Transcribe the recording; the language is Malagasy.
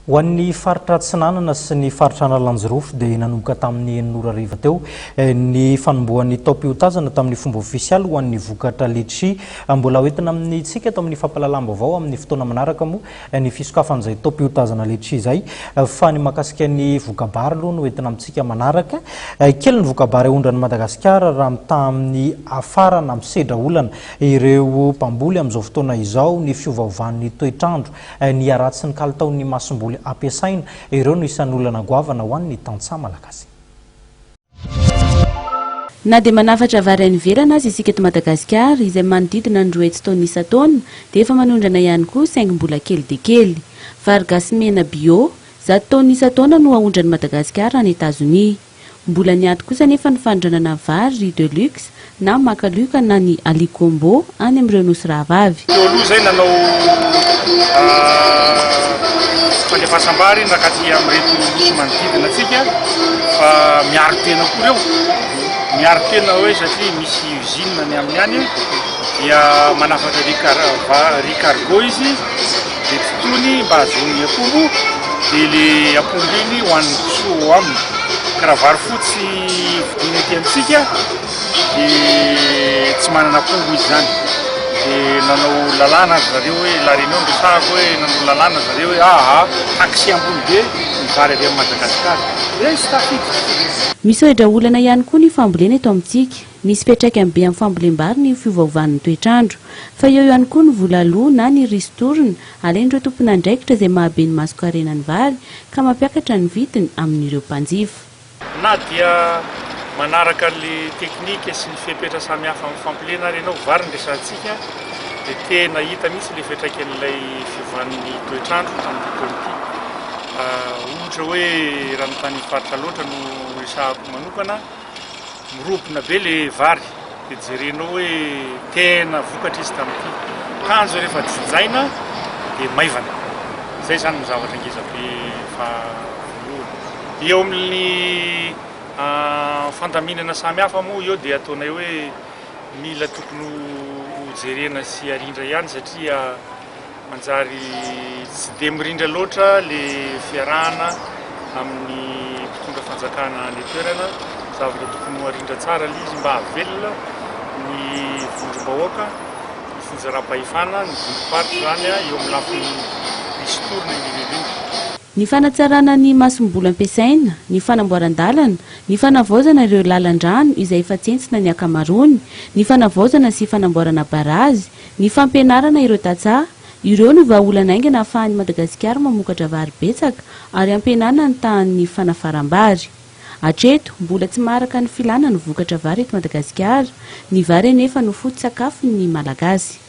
Ho an'ny faritra Atsinanana sy ny faritra Analanjyrofo dia nanomboka tamin'ny 9 ariva teo ny fanombohan'ny taom-piotazana tamin'ny fomba ofisialy ho an'ny vokatra letchi mbola hoentina amin'ny tsika eto amin'ny fampahalalam-baovao amin'ny fotoana manaraka moa ny fisokafan'izay taom-piotazana letchi izay fa ny mahakasika ny vokabary aloha no hoentina amintsika manaraka kely ny vokabary ondrany Madagasikara raha tamin'ny afarana misedra olana ireo mpamboly amin'izao fotoana izao ny fiovaovan'ny toetrandro ny aratsy ny kalitaon'ny masomboly ampiasaina ireo no isan'ny olana goavana ho an'ny tantsaha malagasy. Na dia manafatra vary any ivelany azy isika eto Madagasikara izay manodidina ny 7 taona isa-taona dia efa manondrana ihany koa saingy-mbola kely dia kely. Vary gasy mena bio 100 taona isa-taona no ahondrany Madagasikara any Etazonia. Mbola niady kosa nefa ny fanondranana vary de luxe na makaluka na ny alikombo any amin'ireo nosy rahavavy. Aloha zay nanao fandefasam-bary nakaty amin'ireto nosy manodidina atsika fa miaro tena koa ireo. Miaro tena hoe satria misy usine ny amin'ny any dia manafatra ricargo izy dia fotony mba ahazoany akombo dia le akombo iny ho an'ny kisoa aminy. Karavary fotsy vidina ety amintsika dia tsy manana akombo izy zany. Dia nanao lalàna zareo hoe la réunion resahako hoe nanao lalàna zareo hoe taxi ambony be ny vary avy amin'ny Madagasikara. Dia tsy tafiditra. Misy ohatra olana ihany koa ny fambolena eto amintsika. Misy fiantraikany be amin'ny fambolem-bary ny fiovaovan'ny toetrandro. Fa eo ihany koa ny volaloha na ny ristorina alain'ireo tompon'andraikitra izay mahabe ny masokarenany vary ka mampiakatra ny vidiny amin'ireo mpanjifa. Na dia manaraka le teknika sy ny fepetra samihafa amin'ny fambolena ary ianao vary nresantsika dia tena hita mihitsy le fiantraikan'ilay fiovan'ny toetrandro tamin'ny tontolo ity. Ohatra hoe raha ny tany faritra loatra no resahako manokana miropona be le vary dia jerenao hoe tena vokatra izy tamin'ity. Kanjo rehefa jijaina dia maivana. Izay zany ny zavatra ngezabe fa eo amin'ny fandaminana samihafa moa eo dia ataonay hoe mila tokony jerena sy arindra ihany satria manjary tsy dia mirindra loatra le fiarahana amin'ny mpitondra fanjakana ny toerana. Zavatra tokony arindra tsara le izy mba havelona ny vondrom-bahoaka, ny fizara-pahefana, ny vondrom-paritra zany eo amin'ny lafiny misy torina indrindra. Ny fanatsarana ny masomboly ampiasaina, ny fanamboaran-dalana, ny fanavaozana ireo lalan-drano izay efa tsentsina ny akamaroany, ny fanavaozana sy fanamboarana barazy, ny fampianarana ireo tantsaha, ireo no vahaolana aingana ahafahan'ny Madagasikara mamokatra vary betsaka ary ampihenana ny tahan'ny fanafaram-bary. Hatreto mbola tsy maharaka ny filàna ny vokatra vary eto Madagasikara, ny vary anefa no foto-tsakafon'ny Malagasy.